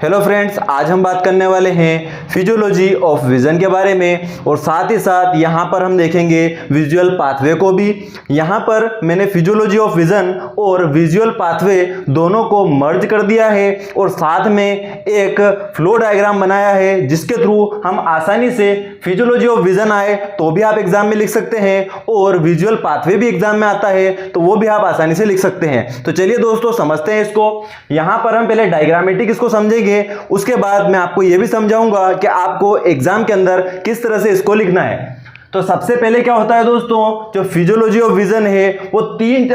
Hello friends, आज हम बात करने वाले हैं फिजियोलॉजी ऑफ विज़न के बारे में और साथ ही साथ यहाँ पर हम देखेंगे विजुअल पाथवे को भी। यहाँ पर मैंने फिजियोलॉजी ऑफ विज़न और विजुअल पाथवे दोनों को मर्ज कर दिया है और साथ में एक फ्लो डायग्राम बनाया है जिसके थ्रू हम आसानी से फिजियोलॉजी ऑफ विज़न आए तो भी आप एग्जाम में लिख सकते हैं और विजुअल पाथवे भी एग्जाम में आता है तो वो भी आप आसानी से लिख सकते हैं। तो चलिए दोस्तों समझते हैं इसको। यहाँ पर हम पहले डायग्रामेटिक इसको समझेंगे, उसके बाद मैं आपको यह भी समझाऊंगा कि आपको एग्जाम के अंदर किस तरह से इसको लिखना है। तो सबसे पहले क्या होता है दोस्तों, जो फिजियोलॉजी ऑफ विजन है वो 3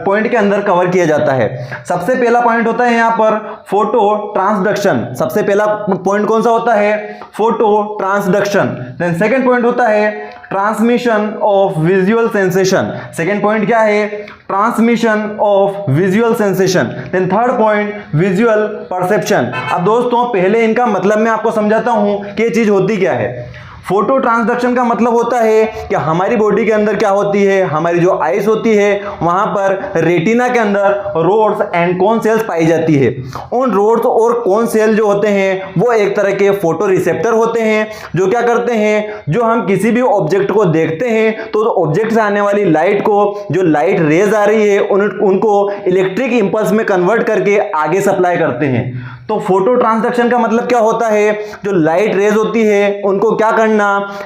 पॉइंट के अंदर कवर किया जाता है। सबसे पहला पॉइंट होता है यहाँ पर फोटो ट्रांसडक्शन। सबसे पहला पॉइंट कौन सा होता है? Photo transduction. Then second point होता है transmission of visual sensation. Second point क्या है? Transmission of visual sensation. Then third point visual perception. अब दोस्तों पहले इनका मतलब मैं आपको समझाता हूं कि ये चीज होती क्या है। फोटो ट्रांसडक्शन का मतलब होता है कि हमारी बॉडी के अंदर क्या होती है, हमारी जो आइस होती है वहां पर रेटिना के अंदर रोड्स एंड कोन सेल्स पाई जाती है। उन रोड्स और कोन सेल जो होते हैं वो एक तरह के फोटो रिसेप्टर होते हैं जो क्या करते हैं, जो हम किसी भी ऑब्जेक्ट को देखते हैं तो ऑब्जेक्ट से आने वाली लाइट को, जो लाइट रेज आ रही है उनको इलेक्ट्रिक इंपल्स में कन्वर्ट करके आगे सप्लाई करते हैं। तो फोटो ट्रांसडक्शन का मतलब क्या होता है, जो लाइट रेज होती है उनको क्या करना,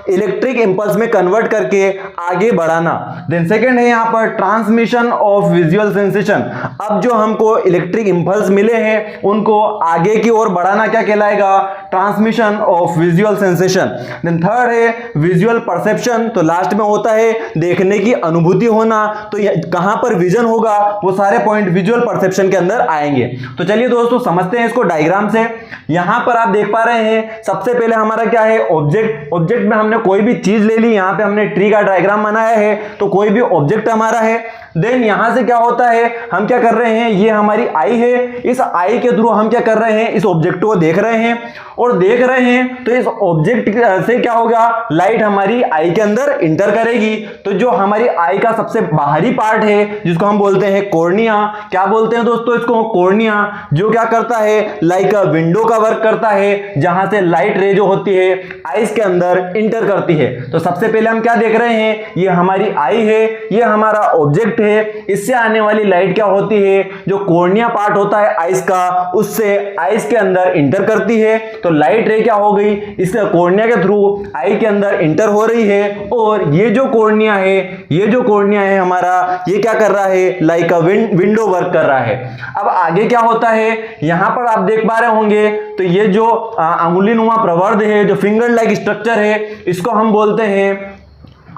इलेक्ट्रिक इंपल्स में कन्वर्ट करके आगे बढ़ाना। देन सेकंड है यहाँ पर ट्रांसमिशन ऑफ विजुअल सेंसेशन। अब जो हमको इलेक्ट्रिक इंपल्स मिले हैं उनको आगे की ओर बढ़ाना क्या कहलाएगा? Transmission of visual sensation. Then third है विजुअल परसेप्शन। तो लास्ट में होता है देखने की अनुभूति होना। तो कहां पर विजन होगा वो सारे पॉइंट विजुअल परसेप्शन के अंदर आएंगे। तो चलिए दोस्तों समझते हैं इसको डायग्राम से। यहां पर आप देख पा रहे हैं सबसे पहले हमारा क्या है? ऑब्जेक्ट। ऑब्जेक्ट में हमने कोई भी चीज ले ली, यहां पे हमने ट्री का डायग्राम बनाया है तो कोई भी ऑब्जेक्ट हमारा है। देन यहां से क्या होता है, हम क्या कर रहे हैं, ये हमारी आई है, इस आई के थ्रू हम क्या कर रहे हैं, इस ऑब्जेक्ट को देख रहे हैं और देख रहे हैं तो इस ऑब्जेक्ट से क्या होगा, लाइट हमारी आई के अंदर इंटर करेगी। तो जो हमारी आई का सबसे बाहरी पार्ट है जिसको हम बोलते हैं कॉर्निया, क्या बोलते हैं दोस्तों इसको? कॉर्निया, जो क्या करता है, लाइक विंडो का वर्क करता है जहां से लाइट रे जो होती है आईज के अंदर इंटर करती है। तो सबसे पहले हम क्या देख रहे हैं, ये हमारी आई है, ये हमारा ऑब्जेक्ट है, इससे आने वाली लाइट क्या होती है, जो कॉर्निया पार्ट होता है आइस का उससे आइस के अंदर इंटर करती है। तो लाइट रे क्या हो गई, इस कॉर्निया के थ्रू आई के अंदर इंटर हो रही है और ये जो कॉर्निया है, ये जो कॉर्निया है हमारा, ये क्या कर रहा है, लाइक अ विंडो वर्क कर रहा है। अब आगे क्या होता है, यहां पर आप देख पा रहे होंगे तो ये जो अंगुली नुमा प्रवर्ध है, जो फिंगर लाइक स्ट्रक्चर है, इसको हम बोलते हैं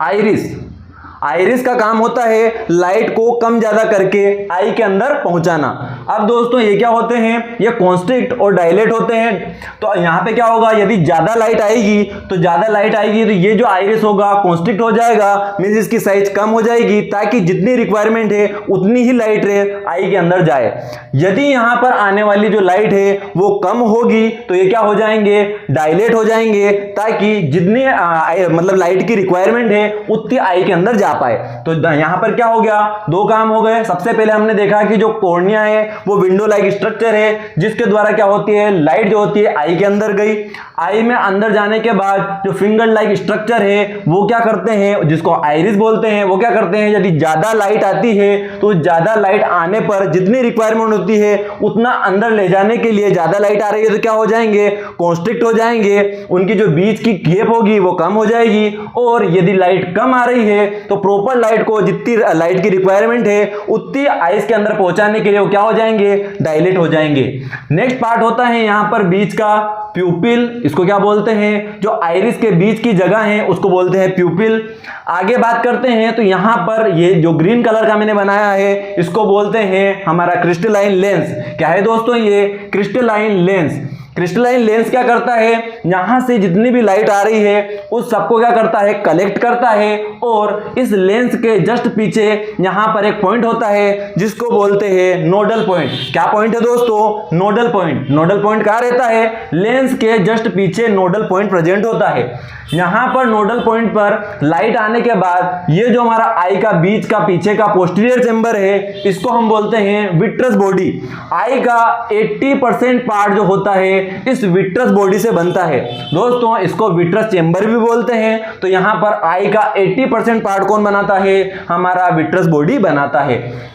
आइरिस। आइरिस का काम होता है लाइट को कम ज्यादा करके आई के अंदर पहुंचाना। अब दोस्तों ये क्या होते हैं, ये कॉन्स्ट्रिक्ट और डायलेट होते हैं। तो यहां पे क्या होगा, यदि ज्यादा लाइट आएगी तो ये जो आइरिस होगा कॉन्स्ट्रिक्ट हो जाएगा, मींस इसकी साइज कम हो जाएगी ताकि जितनी रिक्वायरमेंट है उतनी ही लाइट रे आई के अंदर जाए। यदि यहां पर आने वाली जो लाइट है वो कम होगी तो ये क्या हो जाएंगे, डायलेट हो जाएंगे ताकि जितनी मतलब लाइट की रिक्वायरमेंट है उतनी आई के अंदर पाए। तो यहां पर क्या हो गया, दो काम हो गए। सबसे पहले हमने देखा कि जो कॉर्निया है वो विंडो लाइक स्ट्रक्चर है जिसके द्वारा क्या होती है, लाइट जो होती है आई के अंदर गई। आई में अंदर जाने के बाद जो फिंगर लाइक स्ट्रक्चर है वो क्या करते हैं, जिसको आइरिस बोलते हैं, वो क्या करते हैं, यदि ज्यादा लाइट आती है तो ज्यादा लाइट आने पर जितनी रिक्वायरमेंट होती है उतना अंदर ले जाने के लिए, ज्यादा लाइट आ रही है तो क्या हो जाएंगे, कॉन्स्ट्रिक्ट हो जाएंगे, उनकी जो बीच की गैप होगी वो कम हो जाएगी। और यदि लाइट कम आ रही है तो प्रॉपर लाइट को, जितनी लाइट की रिक्वायरमेंट है उतनी आइस के अंदर पहुंचाने के लिए वो क्या हो जाएंगे, डायलेट हो जाएंगे। नेक्स्ट पार्ट होता है यहां पर बीच का प्यूपिल। इसको क्या बोलते हैं, जो आइरिस के बीच की जगह है उसको बोलते हैं प्यूपिल। आगे बात करते हैं तो यहां पर ये जो ग्रीन कलर का मैंने बनाया है इसको बोलते हैं हमारा क्रिस्टलाइन लेंस। क्या है दोस्तों, ये क्रिस्टलाइन लेंस। क्रिस्टलाइन लेंस क्या करता है, यहां से जितनी भी लाइट आ रही है उस सबको क्या करता है, कलेक्ट करता है। और इस लेंस के जस्ट पीछे यहां पर एक पॉइंट होता है जिसको बोलते हैं नोडल पॉइंट। क्या पॉइंट है दोस्तों, नोडल पॉइंट। नोडल पॉइंट कहां रहता है, लेंस के जस्ट पीछे नोडल पॉइंट प्रेजेंट होता है। यहां पर नोडल पॉइंट पर लाइट आने के बाद ये जो हमारा आई का बीच का पीछे का पोस्टीरियर चेंबर है इसको हम बोलते हैं विट्रस बॉडी। आई का 80% पार्ट जो होता है इस विट्रस बॉडी से बनता है। दोस्तों इसको विट्रस चेंबर भी बोलते हैं। तो यहां पर आई का 80% पार्ट कौन बनाता है, हमारा विट्रस बॉडी बनाता है।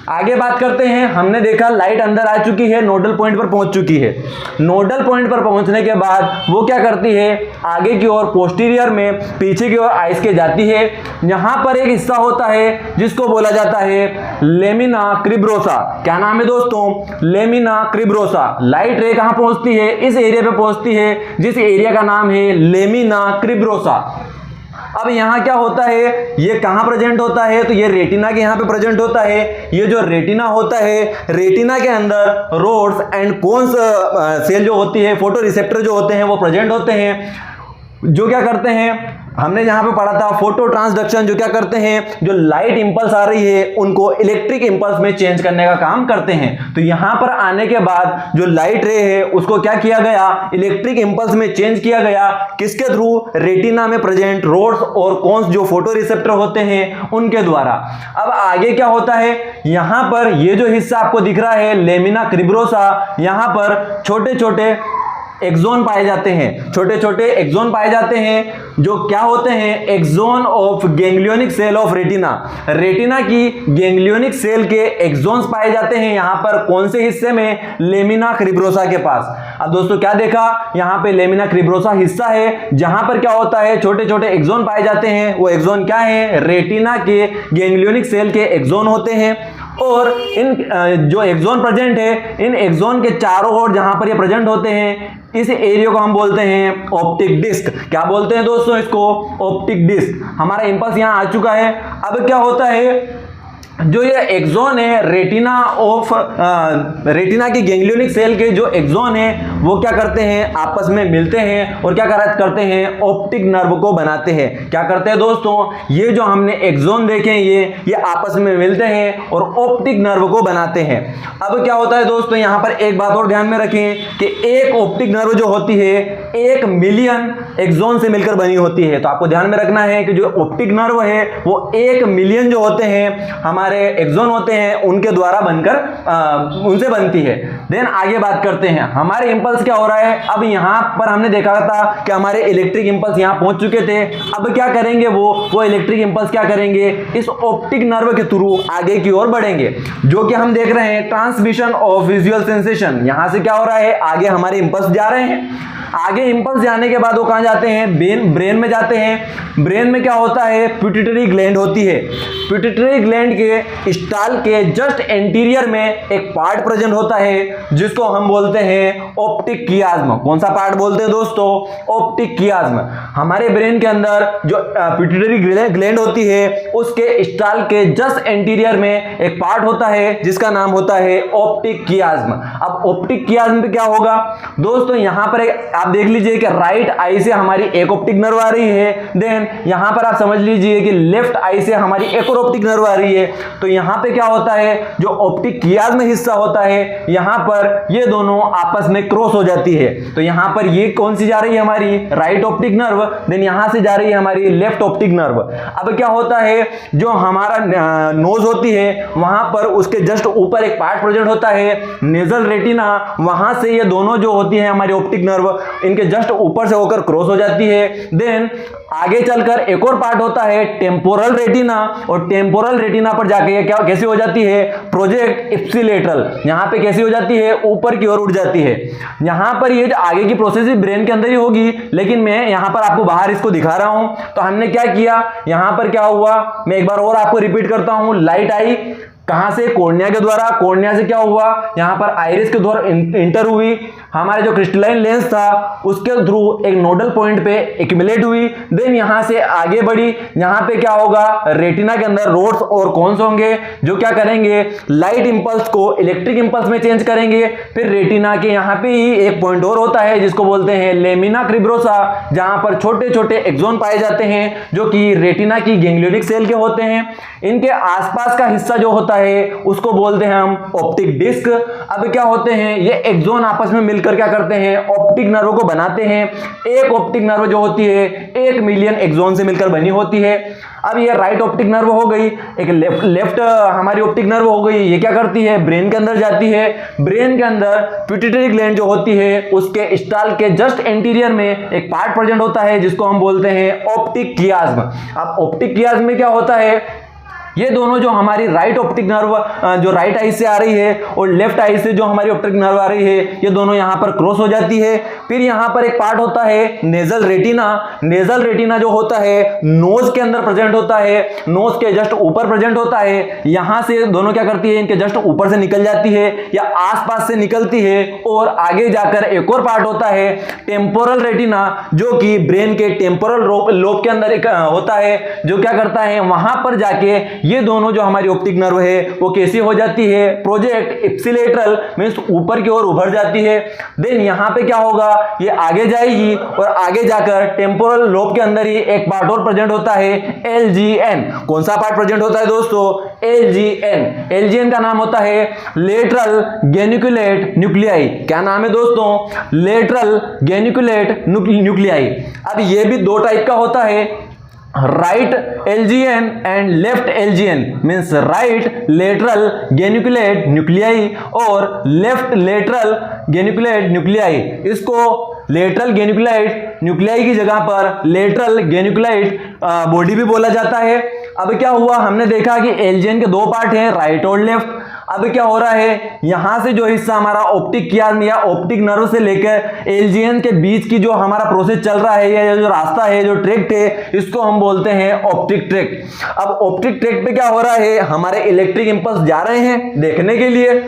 आगे बात करते हैं, हमने देखा लाइट अंदर आ चुकी है, नोडल पॉइंट पर पहुंच चुकी है। नोडल पॉइंट पर पहुंचने के बाद वो क्या करती है, आगे की ओर पोस्टीरियर में पीछे की ओर आइस के जाती है। यहां पर एक हिस्सा होता है जिसको बोला जाता है लेमिना क्रिब्रोसा। क्या नाम है दोस्तों, लेमिना क्रिब्रोसा। लाइट रे कहां पहुंचती है, इस एरिया पे पहुंचती है जिस एरिया का नाम है लेमिना क्रिब्रोसा। अब यहाँ क्या होता है, ये कहाँ प्रेजेंट होता है, तो ये रेटिना के यहाँ पे प्रेजेंट होता है। ये जो रेटिना होता है, रेटिना के अंदर रोड्स एंड कोन्स सेल जो होती है, फोटो रिसेप्टर जो होते हैं वो प्रेजेंट होते हैं, जो क्या करते हैं, हमने यहाँ पे पढ़ा था फोटो ट्रांसडक्शन, जो क्या करते हैं, जो लाइट इंपल्स आ रही है उनको इलेक्ट्रिक इंपल्स में चेंज करने का काम करते हैं। तो यहाँ पर आने के बाद जो लाइट रे है उसको क्या किया गया, इलेक्ट्रिक इंपल्स में चेंज किया गया। किसके थ्रू, रेटिना में प्रेजेंट रोड्स और कोन्स जो फोटो रिसेप्टर होते हैं उनके द्वारा। अब आगे क्या होता है, यहाँ पर ये जो हिस्सा आपको दिख रहा है लेमिना क्रिब्रोसा, यहाँ पर छोटे छोटे एक्सोन पाए जाते हैं, छोटे छोटे एक्सोन पाए जाते हैं जो क्या होते हैं, axon of ganglionic cell of retina. Retina की गैंग्लियोनिक सेल के एक्सोन्स पाए जाते हैं यहाँ पर कौन से हिस्से में, लेमिना क्रिब्रोसा के पास। अब दोस्तों क्या देखा, यहाँ पे लेमिना क्रिब्रोसा हिस्सा है जहां पर क्या होता है, छोटे छोटे एक्सोन पाए जाते हैं। वो एक्सोन क्या है, रेटिना के गैंग्लियोनिक सेल के एक्सोन होते हैं। और इन जो एक्सोन प्रेजेंट है, इन एक्सोन के चारों ओर जहां पर ये प्रेजेंट होते हैं, इस एरिया को हम बोलते हैं ऑप्टिक डिस्क। क्या बोलते हैं दोस्तों इसको, ऑप्टिक डिस्क। हमारा इंपल्स यहां आ चुका है। अब क्या होता है, जो ये एक्सोन है रेटिना ऑफ रेटिना की गैंग्लियोनिक सेल के जो एक्सोन है वो क्या करते हैं, आपस में मिलते हैं और क्या करते हैं, ऑप्टिक नर्व को बनाते हैं। क्या करते हैं दोस्तों, ये जो हमने एक्सोन देखे ये आपस में मिलते हैं और ऑप्टिक नर्व को बनाते हैं। अब क्या होता है दोस्तों, यहाँ पर एक बात और ध्यान में रखें कि एक ऑप्टिक नर्व जो होती है 1 मिलियन एक्सोन से मिलकर बनी होती है। तो आपको ध्यान में रखना है कि जो ऑप्टिक नर्व है वो 1 मिलियन जो होते हैं हमारे एक्सोन होते हैं उनके द्वारा बनकर उनसे बनती है। देन आगे बात करते हैं, हमारे इंपल्स क्या हो रहा है। अब यहां पर हमने देखा था कि हमारे इलेक्ट्रिक इंपल्स यहां पहुंच चुके थे। अब क्या करेंगे, वो इलेक्ट्रिक इंपल्स क्या करेंगे, इस ऑप्टिक नर्व के थ्रू आगे की ओर बढ़ेंगे, जो कि हम देख रहे हैं ट्रांसमिशन ऑफ विजुअल सेंसेशन। यहां से क्या हो रहा है, आगे हमारे इंपल्स जा रहे हैं। आगे इंपल्स जाने के बाद वो कहां जाते हैं, ब्रेन में जाते हैं। ब्रेन में क्या होता है, पिट्यूटरी ग्लैंड होती है। पिट्यूटरी ग्लैंड के स्टाल के जस्ट एंटीरियर में एक पार्ट प्रेजेंट होता है जिसको हम बोलते हैं ऑप्टिक कियाज्म। कौन सा पार्ट बोलते हैं दोस्तों, ऑप्टिक कियाज्म। हमारे ब्रेन के अंदर जो पिट्यूटरी ग्लैंड होती है उसके स्टाल के जस्ट एंटीरियर में एक पार्ट होता है जिसका नाम होता है ऑप्टिक कियाज्म। अब ऑप्टिक कियाज्म पे क्या होगा दोस्तों, यहां पर आप देख लीजिए कि राइट आई से हमारी एक ऑप्टिक नर्व आ रही है। देन यहां पर आप समझ लीजिए कि लेफ्ट आई से हमारी एक और ऑप्टिक नर्व आ रही है। तो यहां पे क्या होता है, जो ऑप्टिक कियाज्म हिस्सा होता है यहां पर ये दोनों आपस में क्रॉस हो जाती है। तो यहां पर ये कौन सी जा रही है, हमारी राइट ऑप्टिक नर्व। देन यहां से जा रही है हमारी लेफ्ट ऑप्टिक नर्व। अब क्या होता है, जो हमारा नोज होती है वहां पर उसके जस्ट ऊपर एक पार्ट प्रेजेंट होता है नेजल रेटिना। वहां से ये दोनों जो होती है हमारी ऑप्टिक नर्व इनके जस्ट ऊपर से होकर क्रॉस हो जाती है। देन आगे चलकर एक और पार्ट होता है टेम्पोरल रेटिना, और टेम्पोरल रेटिना पर जाके ये क्या कैसे हो जाती है, प्रोजेक्ट इप्सिलेटरल। यहां पे कैसी हो जाती है, ऊपर की ओर उठ जाती है। यहां पर ये आगे की प्रोसेस ब्रेन के अंदर ही होगी, लेकिन मैं यहां पर आपको बाहर इसको दिखा रहा हूं। तो हमने क्या किया, यहां पर क्या हुआ, मैं एक बार और आपको रिपीट करता हूं। लाइट आई कहां से, कॉर्निया के द्वारा। कॉर्निया से क्या हुआ, यहां पर आइरिस के द्वारा इंटर हुई। हमारे जो क्रिस्टलाइन लेंस था उसके थ्रू एक नोडल पॉइंट पे एक्यूमुलेट हुई। देन यहां से आगे बढ़ी। यहां पे क्या होगा, रेटिना के अंदर रोड्स और कोन्स होंगे जो क्या करेंगे, लाइट इंपल्स को इलेक्ट्रिक इंपल्स में चेंज करेंगे। फिर रेटिना के यहां पे ही एक पॉइंट और होता है जिसको बोलते हैं लेमिना क्रिब्रोसा, जहां पर छोटे छोटे एक्सोन पाए जाते हैं जो कि रेटिना की गैंग्लियोनिक सेल के होते हैं। इनके आसपास का हिस्सा जो होता है उसको बोलते हैं हम ऑप्टिक डिस्क। अब क्या होते हैं ये एक्सोन आपस में मिलकर क्या करते हैं ऑप्टिक नर्व को बनाते हैं। एक ऑप्टिक नर्व जो होती है 1 मिलियन एक्सोन से मिलकर बनी होती है। अब ये राइट ऑप्टिक नर्व हो गई, एक लेफ्ट हमारी ऑप्टिक नर्व हो गई, ये क्या करती है ब्रेन के अंदर जाती है। ब्रेन के अंदर पिट्यूटरी ग्लैंड जो होती है उसके स्टाल के जस्ट एंटीरियर में एक पार्ट प्रेजेंट होता है जिसको हम बोलते हैं ऑप्टिक कियाज्म। अब ऑप्टिक कियाज्म में क्या होता है ये दोनों जो हमारी राइट ऑप्टिक नर्व जो राइट आई से आ रही है और लेफ्ट आई से जो हमारी ऑप्टिक नर्व आ रही है ये दोनों यहां पर क्रॉस हो जाती है। फिर यहां पर एक पार्ट होता है नेजल रेटिना। नेजल रेटिना जो होता है नोज के अंदर प्रेजेंट होता है, नोज के जस्ट ऊपर प्रेजेंट होता है। यहां से दोनों क्या करती है इनके जस्ट ऊपर से निकल जाती है या आसपास से निकलती है। और आगे जाकर एक और पार्ट होता है टेम्पोरल रेटिना जो कि ब्रेन के टेम्पोरल लोब के अंदर एक होता है जो क्या करता है वहां पर जाके ये दोनों जो हमारी ऑप्टिक नर्व है वो कैसी हो जाती है प्रोजेक्ट इप्सिलेटरल मींस ऊपर की ओर उभर जाती है। देन यहां पे क्या होगा ये आगे जाएगी और आगे जाकर टेम्पोरल लोब के अंदर ही एक पार्ट और प्रेजेंट होता है LGN। कौन सा पार्ट प्रेजेंट होता है दोस्तों LGN। LGN का नाम होता है लेटरल गेनिकुलेट न्यूक्लियाई। क्या नाम है दोस्तों लेटरल गेनिकुलेट न्यूक्लियाई। अब ये भी दो टाइप का होता है right LGN and left LGN means right lateral geniculate nuclei और लेफ्ट लेटरल गेनिकुलेट न्यूक्लियाई। इसको लेटरल गेनिकुलेट न्यूक्लियाई की जगह पर लेटरल गेनिकुलेट बॉडी भी बोला जाता है। अब क्या हुआ हमने देखा कि LGN के दो पार्ट हैं राइट और लेफ्ट। अब क्या हो रहा है यहां से जो हिस्सा हमारा ऑप्टिक कियाज्म या ऑप्टिक नर्व से लेकर LGN के बीच की जो हमारा प्रोसेस चल रहा है या जो रास्ता है जो ट्रैक्ट है इसको हम बोलते हैं ऑप्टिक ट्रैक्ट। अब ऑप्टिक ट्रैक्ट पे क्या हो रहा है हमारे इलेक्ट्रिक इंपल्स जा रहे हैं देखने के लिए।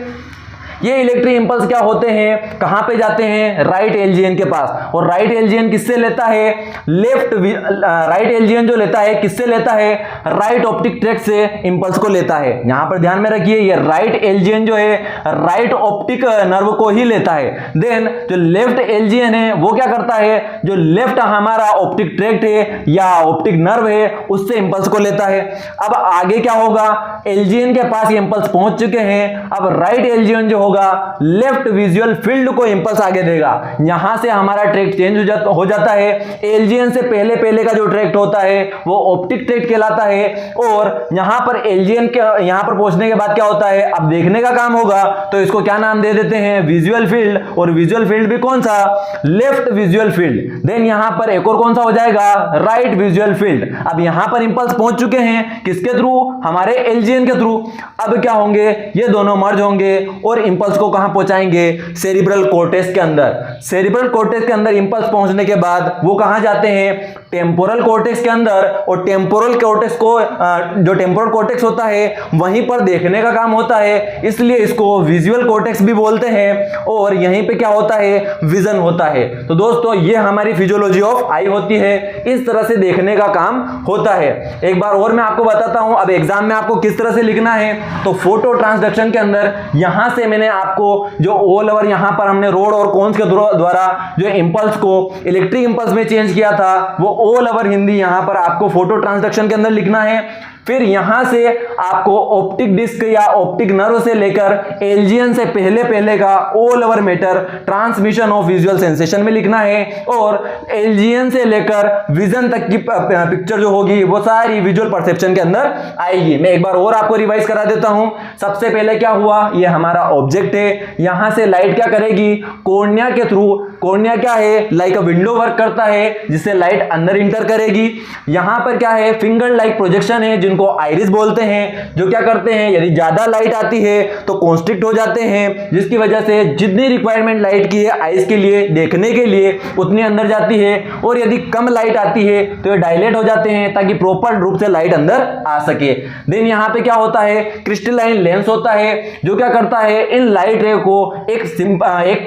ये इलेक्ट्रिक इंपल्स क्या होते हैं कहां पे जाते हैं राइट LGN के पास। और राइट LGN किससे लेता है लेफ्ट राइट LGN जो लेता है किससे लेता है राइट ऑप्टिक ट्रैक्ट से इंपल्स को लेता है। यहां पर ध्यान में रखिए ये राइट LGN जो है राइट ऑप्टिक नर्व को ही लेता है। देन जो लेफ्ट LGN है वो क्या करता है जो लेफ्ट हमारा ऑप्टिक ट्रैक्ट है या ऑप्टिक नर्व है उससे इंपल्स को लेता है। अब आगे क्या होगा LGN के पास ये इंपल्स पहुंच चुके हैं। अब राइट LGN जो लेफ्ट विजुअल फील्ड को इंपल्स आगे देगा। यहां से हमारा ट्रैक्ट चेंज हो जाता है। LGN से पहले का जो ट्रैक्ट होता है वो ऑप्टिक ट्रैक्ट कहलाता है। और यहां पर LGN के यहां पर पहुंचने के बाद क्या होता है अब देखने का काम होगा तो इसको क्या नाम दे देते हैं विजुअल फील्ड। और विजुअल फील्ड भी कौन सा लेफ्ट विजुअल फील्ड। देन यहां पर एक और कौन सा हो जाएगा राइट विजुअल फील्ड। अब यहां पर इंपल्स पहुंच चुके हैं किसके थ्रू हमारे LGN के थ्रू। अब क्या होंगे ये दोनों मर्ज होंगे और इंपल्स को कहां पहुंचाएंगे सेरिब्रल कॉर्टेक्स के अंदर। सेरिब्रल कॉर्टेक्स के अंदर इंपल्स पहुंचने के बाद वो कहां जाते हैं टेम्पोरल कॉर्टेक्स के अंदर। और टेम्पोरल कॉर्टेक्स को जो टेम्पोरल कॉर्टेक्स होता है वहीं पर देखने का काम होता है इसलिए इसको विजुअल कॉर्टेक्स भी बोलते हैं। और यहीं पे क्या होता है विजन होता है। तो दोस्तों ये हमारी फिजियोलॉजी ऑफ आई होती है। इस तरह से देखने का काम होता है। एक बार और मैं आपको बताता हूं अब एग्जाम में आपको किस तरह से लिखना है। तो फोटो ट्रांसडक्शन के अंदर यहां से मैंने आपको जो ऑल ओवर यहां पर हमने रोड और कोन्स के द्वारा जो इंपल्स को इलेक्ट्रिक इंपल्स में चेंज किया था वो ऑल ओवर हिंदी यहां पर आपको फोटो ट्रांसडक्शन के अंदर लिखना है। फिर यहां से आपको ऑप्टिक डिस्क या ऑप्टिक नर्व से लेकर LGN से पहले का all over matter transmission of visual sensation में लिखना है। और LGN से लेकर विजन तक की पिक्चर जो होगी वो सारी विजुअल परसेप्शन के अंदर आएगी। मैं एक बार और आपको रिवाइज करा देता हूं। सबसे पहले क्या हुआ ये हमारा ऑब्जेक्ट है। यहां से लाइट क्या करेगी कॉर्निया के थ्रू। कॉर्निया क्या है लाइक अ विंडो वर्क करता है जिससे लाइट अंदर इंटर करेगी। यहां पर क्या है फिंगर लाइक प्रोजेक्शन है जिनको आइरिस बोलते हैं जो क्या करते हैं यदि ज्यादा लाइट आती है तो कॉन्स्ट्रिक्ट हो जाते हैं जिसकी वजह से जितनी रिक्वायरमेंट लाइट की है आइस के लिए देखने के लिए उतनी अंदर जाती है। और यदि कम लाइट आती है तो ये डायलेट हो जाते हैं ताकि प्रॉपर रूप से लाइट अंदर आ सके। देन यहां पे क्या होता है क्रिस्टलाइन लेंस होता है जो क्या करता है इन लाइट रे को एक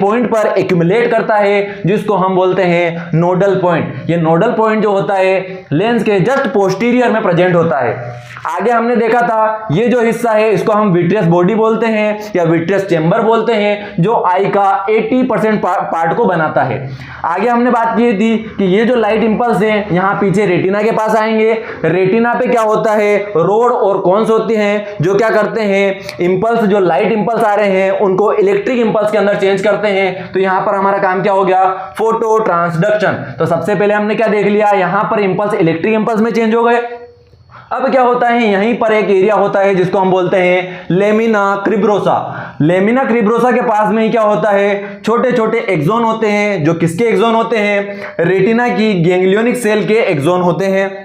पॉइंट पर एक्यूमुलेट करता है जिसको हम बोलते हैं नोडल पॉइंट। ये नोडल पॉइंट जो होता है लेंस के जस्ट पोस्टीरियर में प्रेजेंट होता है। आगे हमने देखा था ये जो हिस्सा है इसको हम विट्रियस बॉडी बोलते हैं या विट्रियस चेंबर बोलते हैं, जो आई का 80% पार्ट को बनाता है। आगे हमने बात की थी कि ये जो लाइट इंपल्स है यहाँ पीछे रेटिना के पास आएंगे। रेटिना पे क्या होता है, रोड और कॉन्स होती हैं जो क्या करते हैं, इंपल्स जो लाइट इंपल्स आ रहे हैं उनको इलेक्ट्रिक इंपल्स के अंदर चेंज करते हैं। तो यहाँ पर हमारा काम क्या हो गया, फोटो ट्रांसडक्शन। तो सबसे पहले हमने क्या देख लिया, यहाँ पर इंपल्स इलेक्ट्रिक इंपल्स में चेंज हो गए। अब क्या होता है, यहीं पर एक एरिया होता है जिसको हम बोलते हैं लेमिना क्रिब्रोसा। लेमिना क्रिब्रोसा के पास में ही क्या होता है, छोटे छोटे एक्सोन होते हैं, जो किसके एक्सोन होते हैं, रेटिना की गैंग्लियोनिक सेल के एक्सोन होते हैं।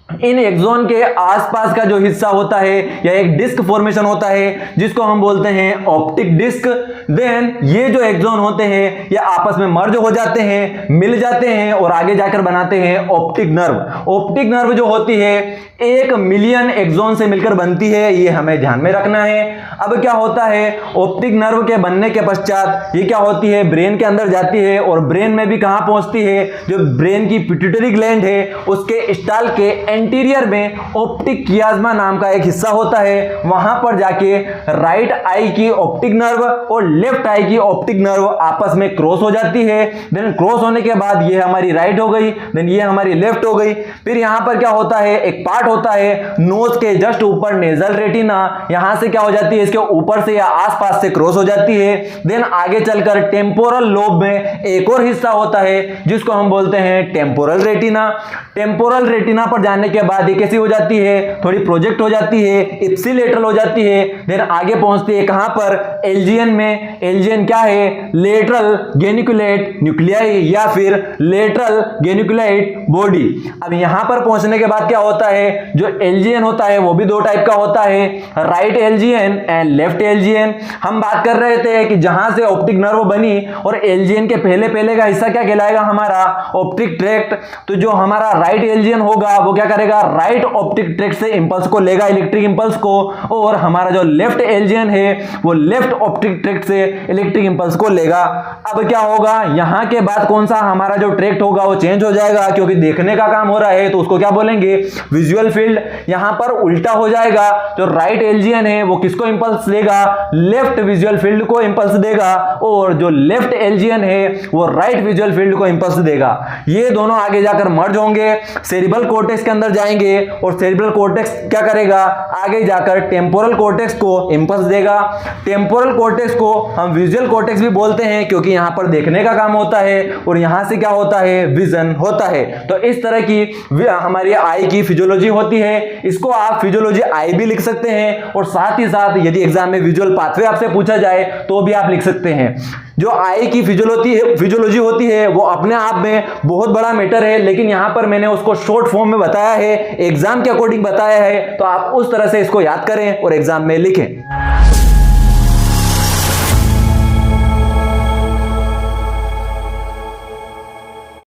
इन एक्सोन के आसपास का जो हिस्सा होता है या एक डिस्क फॉर्मेशन होता है जिसको हम बोलते हैं ऑप्टिक डिस्क। देन ये जो एक्सोन होते हैं ये आपस में मर्ज हो जाते हैं, मिल जाते हैं और आगे जाकर बनाते हैं ऑप्टिक नर्व। ऑप्टिक नर्व जो होती है 1 मिलियन एक्सोन से मिलकर बनती है, ये हमें ध्यान में रखना है। अब क्या होता है, ऑप्टिक नर्व के बनने के पश्चात ये क्या होती है, ब्रेन के अंदर जाती है और ब्रेन में भी कहां पहुंचती है, जो ब्रेन की पिट्यूटरी ग्लैंड है उसके स्टाल के एंटीरियर में ऑप्टिक कियाज्मा नाम का एक हिस्सा होता है। वहां पर जाके राइट आई की ऑप्टिक नर्व और लेफ्ट आई की ऑप्टिक नर्व आपस में क्रॉस हो जाती है। देन क्रॉस होने के बाद ये हमारी राइट हो गई, देन ये हमारी लेफ्ट हो गई। फिर यहां पर क्या होता है, एक पार्ट होता है नोज के जस्ट ऊपर नेजल रेटिना, यहां से क्या हो जाती है, इसके ऊपर से या आसपास से क्रॉस हो जाती है। देन आगे चलकर टेम्पोरल लोब में एक और हिस्सा होता है जिसको हम बोलते हैं टेम्पोरल रेटिना। टेम्पोरल रेटिना पर जाने के बाद ये कैसी हो जाती है, थोड़ी प्रोजेक्ट हो जाती है, इप्सिलेटरल हो जाती है। देन आगे पहुंचती है कहां पर, एलजीएन में। एलजीएन क्या है, लेटरल गेनिकुलेट न्यूक्लियाई या फिर लेटरल गेनिकुलेट बॉडी। अब यहां पर पहुंचने के बाद क्या होता है, जो एलजीएन होता है वो भी 2 टाइप का होता है, right LGN and left LGN. हम बात कर रहे थे कि जहां से ऑप्टिक नर्व बनी और एलजीएन के पहले का हिस्सा क्या कहलाएगा, हमारा ऑप्टिक ट्रैक्ट। तो जो हमारा राइट एलजीएन होगा वो क्या करेगा, राइट ऑप्टिक ट्रैक्ट से इंपल्स को लेगा, इलेक्ट्रिक इंपल्स को, और हमारा जो लेफ्ट एलजीएन है वो लेफ्ट ऑप्टिक ट्रैक्ट से इलेक्ट्रिक इंपल्स को लेगा। अब क्या होगा, यहां के बाद कौन सा हमारा जो ट्रैक्ट होगा वो चेंज हो जाएगा, क्योंकि देखने का काम हो रहा है तो उसको क्या बोलेंगे, विजुअल फील्ड। यहां पर उल्टा हो जाएगा, जो राइट एलजीएन है वो किसको इंपल्स देगा, लेफ्ट विजुअल फील्ड को इंपल्स देगा, और जो लेफ्ट एलजीएन है वो राइट विजुअल फील्ड को इंपल्स देगा। ये दोनों आगे जाकर मर्ज होंगे, सेरिब्रल कॉर्टेक्स के अंदर जाएंगे और सेरिब्रल कॉर्टेक्स क्या करेगा, आगे जाकर टेम्पोरल कॉर्टेक्स को इंपल्स देगा। टेम्पोरल कॉर्टेक्स को हम विजुअल कॉर्टेक्स भी बोलते हैं क्योंकि यहां पर देखने का काम होता है और यहां से क्या होता है, विजन होता है। तो इस तरह की हमारी आई की फिजियोलॉजी होती है। इसको आप फिजियोलॉजी आई भी लिख सकते हैं और साथ ही साथ यदि एग्जाम में विजुअल पाथवे आपसे पूछा जाए तो भी आप लिख सकते हैं। जो आई की फिजियोलॉजी होती है वो अपने आप में बहुत बड़ा मैटर है, लेकिन यहां पर मैंने उसको शॉर्ट फॉर्म में बताया है, एग्जाम के अकॉर्डिंग बताया है, तो आप उस तरह से इसको याद करें और एग्जाम में लिखें।